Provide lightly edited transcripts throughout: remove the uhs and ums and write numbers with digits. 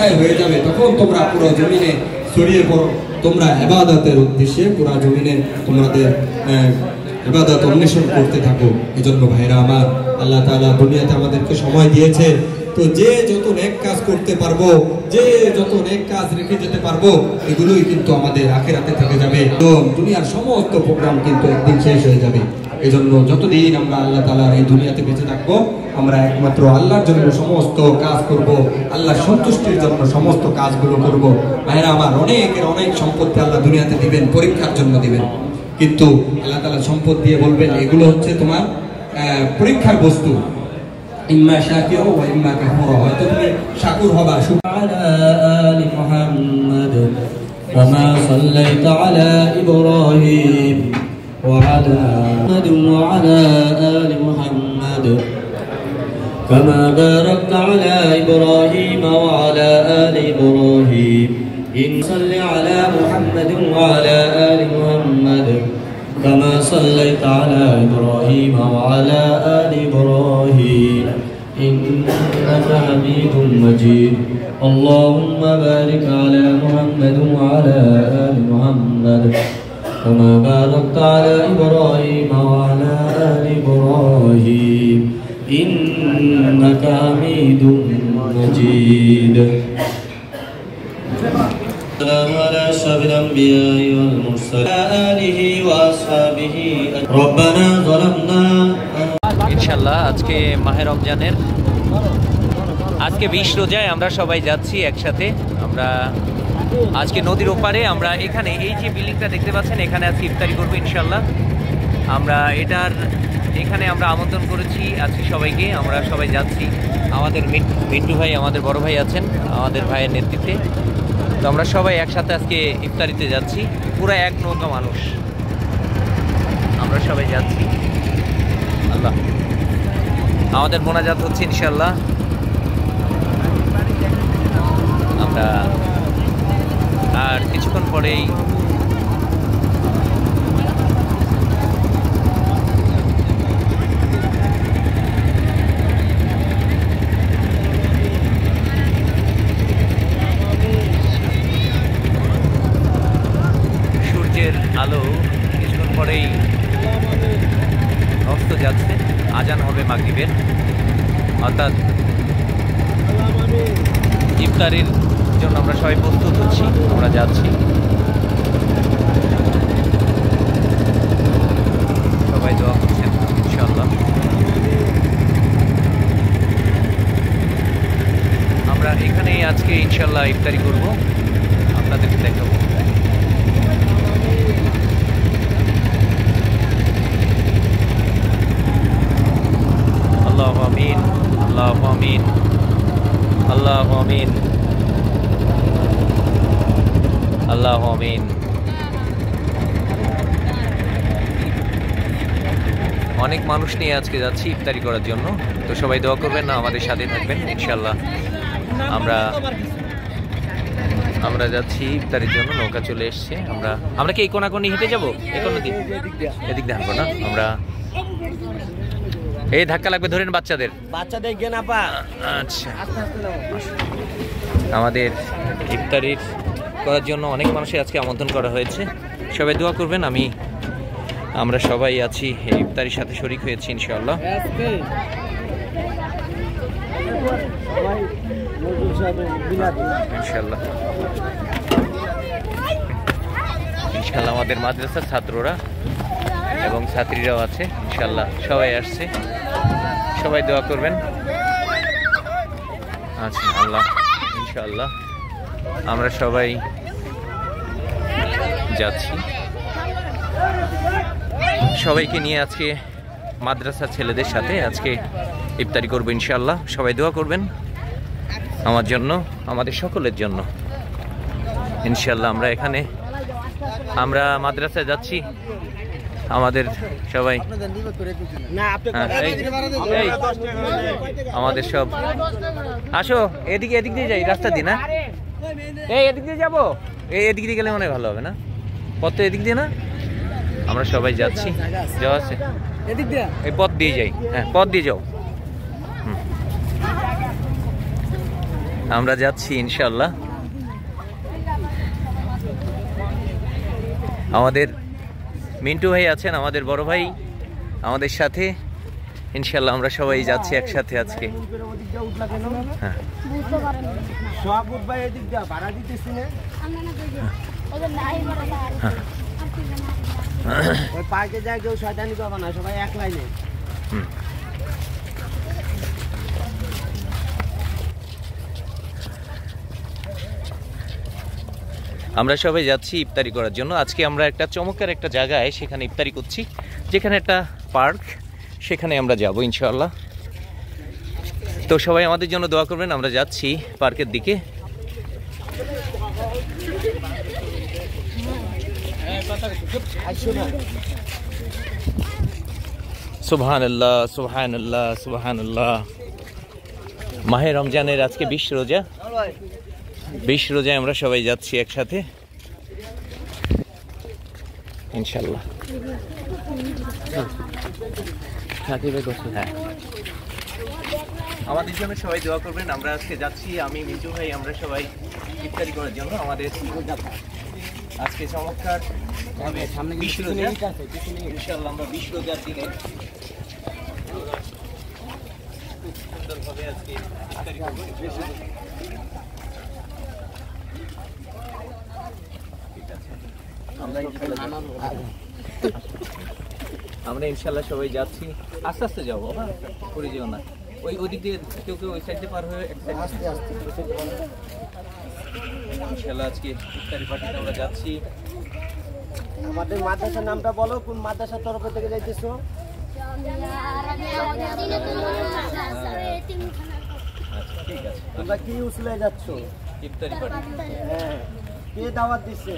আদায় হয়ে যাবে তখন তোমরা পুরো জমিনে ছড়িয়ে পড়ো, তোমরা ইবাদতের উদ্দেশ্যে পুরো জমিনে তোমাদের ইবাদত অন্বেষণ করতে থাকো। এজন্য ভাইরা আমার, আল্লাহ তাআলা দুনিয়াতে আমাদেরকে সময় দিয়েছে, তো যে যত নেক কাজ করতে পারবো, যে যত নেক কাজ রেখে যেতে পারবো, এগুলোই কিন্তু আমাদের আখিরাতে থেকে যাবে। তো দুনিয়ার সমস্ত প্রোগ্রাম কিন্তু একদিন শেষ হয়ে যাবে। এজন্য যতদিন আমরা আল্লাহ তাআলার এই দুনিয়াতে বেঁচে থাকবো, আমরা একমাত্র আল্লাহর জন্য সমস্ত কাজ করব, আল্লাহর সন্তুষ্টির জন্য সমস্ত কাজগুলো করব। ভাইরা আমার, অনেকের অনেক সম্পত্তি আল্লাহ দুনিয়াতে দিবেন, পরীক্ষার জন্য দিবেন, কিন্তু আল্লাহ তাআলা সম্পদ দিয়ে বলবেন এগুলো হচ্ছে তোমার পরীক্ষার বস্তু। ইম্মা শাকিরা ওয়া ইম্মা কাফুরা, হয়তো তুমি শাকুর হবা। আলা আলি মুহাম্মাদ ওয়া মা সাল্লাইতা আলা ইব্রাহিম ওয়া আলা আলি মুহাম্মাদ কামা বারাকতা আলা ইব্রাহিম ওয়া আলা আলি ইব্রাহিম ইন সাল্লি আলা মুহাম্মাদ ওয়া আলা আলি মুহাম্মাদ كما صليت على إبراهيم وعلى آل إبراهيم إنك حميد مجيد اللهم بارك على محمد وعلى آل محمد كما باركت على إبراهيم وعلى آل إبراهيم إنك حميد مجيد السلام على أشرف الأنبياء والمرسلين وعلى آله وأصحابه ربنا ظلمنا ইনশাআল্লাহ আজকে মাহে রমজানের আজকে 20 রোজায় আমরা সবাই যাচ্ছি একসাথে। আমরা আজকে নদীর ওপারে, আমরা এখানে এই যে বিল্ডিংটা দেখতে পাচ্ছেন, এখানে আজকে ইফতারি করবো ইনশাআল্লাহ। আমরা এখানে আমরা আমন্ত্রণ করেছি আজকে সবাইকে, আমরা সবাই যাচ্ছি। আমাদের মিন্টু ভাই, আমাদের বড় ভাই আছেন আমাদের ভাইয়ের নেতৃত্বে, তো আমরা সবাই একসাথে আজকে ইফতারিতে যাচ্ছি। পুরো এক নৌকা মানুষ আমরা সবাই যাচ্ছি। আল্লাহ, আমাদের মোনাজাত হচ্ছে ইনশাআল্লাহ। আমরা আর কিছুক্ষণ পরেই আলো কিছুক্ষণ পরেই অস্ত যাচ্ছে, আজান হবে মাগরিবের, অর্থাৎ ইফতারির জন্য আমরা সবাই প্রস্তুত হচ্ছি, আমরা যাচ্ছি। সবাই দোয়া করছেন ইনশাআল্লাহ। আমরা এখানেই আজকে ইনশাআল্লাহ ইফতারি করব, আপনাদেরকে দেখাবো। আল্লাহু আমিন, আল্লাহু আমিন, আল্লাহু আমিন, আল্লাহু আমিন। অনেক মানুষ নিয়ে আজকে যাচ্ছি ইফতারি করার জন্য, তো সবাই দোয়া করবেন না, আমাদের সাথে থাকবেন ইনশাআল্লাহ। আমরা যাচ্ছি ইফতারির জন্য, নৌকা চলে এসছে। আমরা কি এই কোনাকোনি হেঁটে যাবো? এদিক দিয়ে হাঁটবো না আমরা? এই ধাক্কা লাগবে, ধরেন বাচ্চাদের না পা। আচ্ছা, আমাদের ইফতারি করার জন্য অনেক মানুষের আজকে আমন্ত্রণ করা হয়েছে, সবাই দোয়া করবেন। আমরা সবাই আছি এই ইফতারির সাথে শরীক হয়েছি ইনশাআল্লাহ। ইনশাআল্লাহ ইনশাআল্লাহ আমাদের মাদ্রাসার ছাত্ররা এবং ছাত্রীরাও আছে ইনশাআল্লাহ, সবাই আসছে, সবাই দোয়া করবেন। আচ্ছা আল্লাহ, ইনশাআল্লাহ আমরা সবাই যাচ্ছি, সবাইকে নিয়ে আজকে মাদ্রাসার ছেলেদের সাথে আজকে ইফতারি করবো ইনশাআল্লাহ। সবাই দোয়া করবেন আমার জন্য, আমাদের সকলের জন্য ইনশাআল্লাহ। আমরা মাদ্রাসায় যাচ্ছি, আমাদের সবাই আমাদের সব আসো, এদিক দিয়ে যাই, রাস্তা দিয়ে না, এদিক দিয়ে যাবো, এদিক দিয়ে গেলে মনে হয় ভালো হবে না? পথ তো এদিক দিয়ে না, আমরা সবাই যাচ্ছি, যাওয়া আছে এই পথ দিয়ে যাই। হ্যাঁ, পথ দিয়ে যাও। আমরা যাচ্ছি ইনশাল্লাহ। আমাদের মিন্টু ভাই আছেন, আমাদের বড় ভাই আমাদের সাথে। ইনশাল্লাহ আমরা সবাই যাচ্ছি একসাথে আজকে। হ্যাঁ পার্কে যায় কেউ শয়তানি করবে না, সবাই এক লাইনে। আমরা সবাই যাচ্ছি ইফতারি করার জন্য। আজকে আমরা একটা চমৎকার একটা জায়গায় সেখানে ইফতারি করছি, যেখানে একটা পার্ক, সেখানে আমরা যাব ইনশাআল্লাহ। তো সবাই আমাদের জন্য দোয়া করবেন। আমরা যাচ্ছি পার্কের দিকে। সুবহানাল্লাহ সুবহানাল্লাহ সুবহানাল্লাহ। মাহে রমজানের আজকে 20 রোজা। 20 রোজায় আমরা সবাই যাচ্ছি একসাথে ইনশাআল্লাহ। হ্যাঁ, আমাদের জন্য সবাই দোয়া করবেন। আমরা আজকে যাচ্ছি, আমি মিজু ভাই, আমরা সবাই ইফতারি করার জন্য। আমাদের আজকে চমৎকার ভাবে 20 রোজা ইনশাআল্লাহ। আমরা 20 রোজার দিনে সুন্দরভাবে আজকে ইফতারি করব। আমরা ইনশাল্লাহ সবাই যাচ্ছি। আস্তে আস্তে যাবো, করে যেও না। ওদিক দিয়ে কেউ ওই সাইডে পার হয়ে আস্তে আস্তে ইনশাল্লাহ আজকে ইফতারি পার্টিতে আমরা যাচ্ছি। আমাদের মাদ্রাসার নামটা বলো, কোন মাদ্রাসার তরফ থেকে যাইতেছো? ঠিক আছে, তোমরা কি উসলে যাচ্ছ? ইফতারি পার্টি। হ্যাঁ, কে দাওয়াত দিচ্ছে?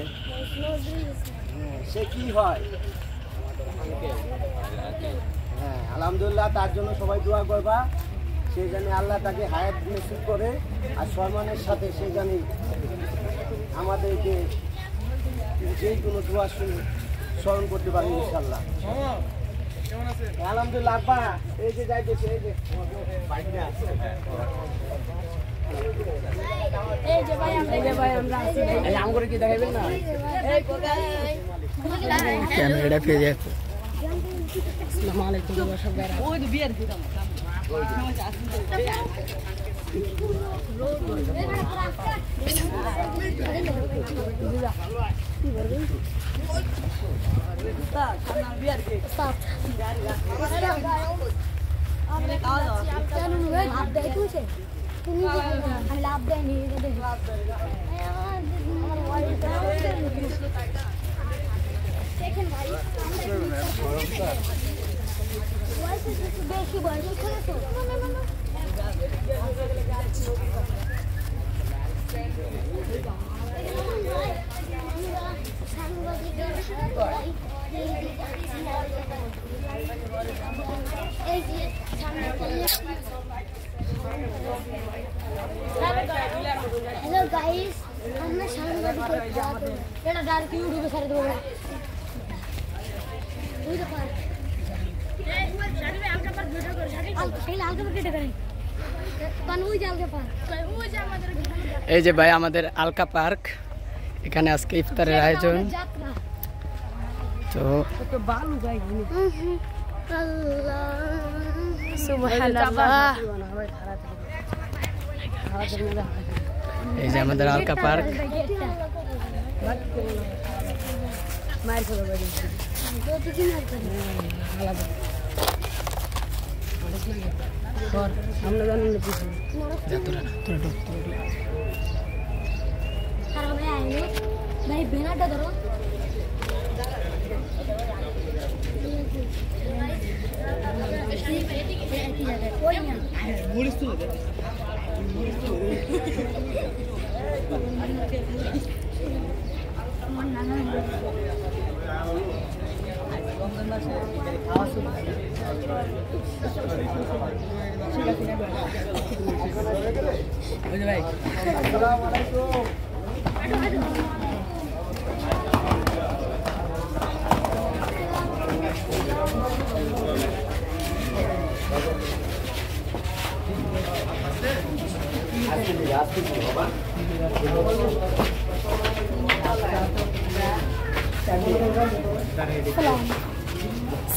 সে কি হয়? হ্যাঁ, আলহামদুলিল্লাহ, তার জন্য সবাই দোয়া করবা। সে জানি আল্লাহ তাকে হায়াত নসিব করে, আর সম্মানের সাথে সে জানি আমাদেরকে যে কোনো দোয়া স্মরণ করতে পারে ইনশাল্লাহ। আলহামদুলিল্লাহ। আব্বা এই যে যাইতেছে, এই যে আমগরে কি দেখাইবেন না? ক্যামেরাটা পেয়ে যায়। আসসালামু আলাইকুম সবাইরা। ওই যে বিয়ার দিতাম। हेलो गाइस, हमने शानवादी को बेटा डायरेक्ट यूट्यूब पे सारे दो वही तो पार ए वो शादी में आलका पर वीडियो कर शादी पहले आलका पर वीडियो करें कनवई जाल के पार वो जा আমাদের এই যে ভাই আমাদের আলকা পার্ক, এখানে আজকে ইফতারের আয়োজন। তো বালু গাই আল্লাহ সুবহানাল্লাহ। এই যে আমাদের আলকা পার্ক। ভাই বেনাটা ধরো।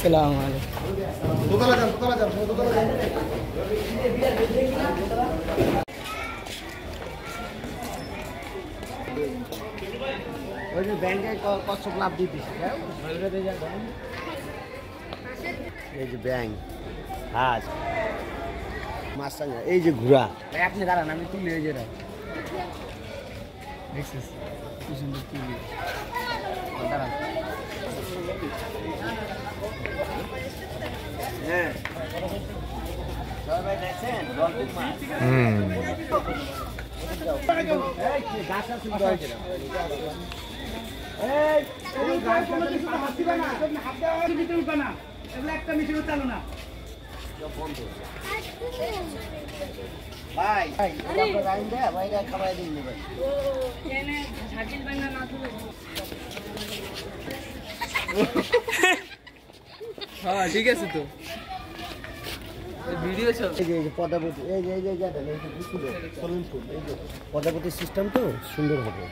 সালাম আলাইকুম। ওই যে ব্যাংকে কচ্ছপ লাভ দিতেছি, এই যে ব্যাংক হাঁস মাছ, এই যে ঘোড়া। আপনি দাঁড়ান, আমি তুলি ওই যে দেখছিস কি সুন্দর তুলি। দাঁড়ান, হ্যাঁ সবাই দেখছেন ডলফিন মাছ। গাছটা সুন্দর হয়েছে। ভাই খাবার দিন ভাই। হ্যাঁ ঠিক আছে তো ভিডিও চল। এই যে পদ্মাবতী, এই যে পদ্মাবতী সিস্টেম তো সুন্দর হবে।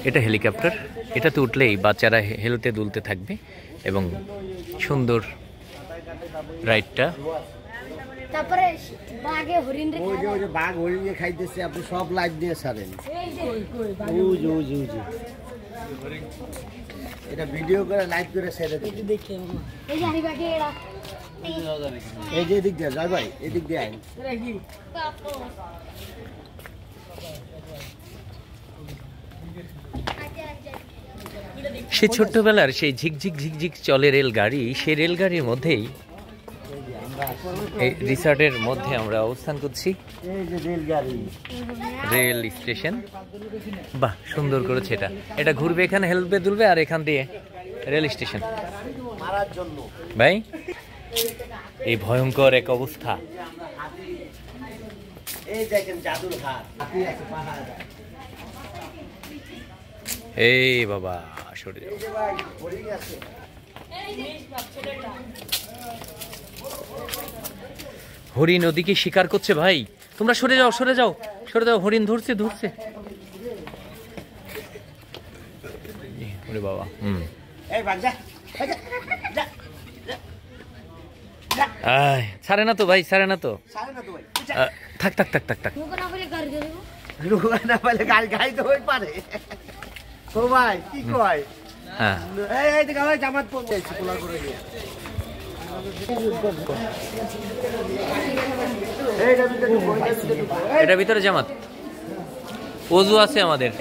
এটা হেলিকপ্টার, এটাতে উঠলেই বাচ্চারা হেলতে দুলতে থাকবে এবং সুন্দর রাইডটা। তারপরে বাঘে হরিণ রে ওই যে বাঘ হরিণে খাইতেছে, আপনি সব লাইভ দিয়ে ছাড়েন। এটা ভিডিও করে লাইভ করে ছেড়ে দিন। এই যে হারি বাঘে এরা এই যে এদিক দিয়ে জয় ভাই, এদিক দিয়ে আইন। সে ছোট্টবেলার সেই ঝিকঝিক ঝিকঝিক চলে রেলগাড়ি, সেই রেলগাড়ির মধ্যেই এই রিসর্টের মধ্যে আমরা অবস্থান করছি। এই যে রেলগাড়ি, রেল স্টেশন, বাহ সুন্দর করেছে। এটা ঘুরবে, এখানে হেলবে দুলবে, আর এখান দিয়ে রেল স্টেশন। মারার জন্য ভাই এই ভয়ঙ্কর এক অবস্থা। এই দেখেন জাদুর হাত, হাতি আছে পাহাড়। এই বাবা সরে যাও। এই যে ভাই হরিণ আছে। হরিণ ওদিকে শিকার করছে ভাই, তোমরা সরে যাও সরে যাও সরে যাও, হরিণ ধরছে ধরছে। ওরে বাবা, এই ভাগ যা, যা আয় ছাড়ে না তো ভাই, ছাড়ে না তো। সারে না তো ভাই, থাক থাক থাক থাক থাক। মুখ না করে গাড়ি দিয়ে দেবো। রুগা না পালে গাড়ি তো হই পারে। ও ভাই কি কয়? হ্যাঁ এই দেখো ভাই জামাত পড়ছে পোলা করে দিয়ে। এটা ভিতরে জামাত, ওযু আছে আমাদের।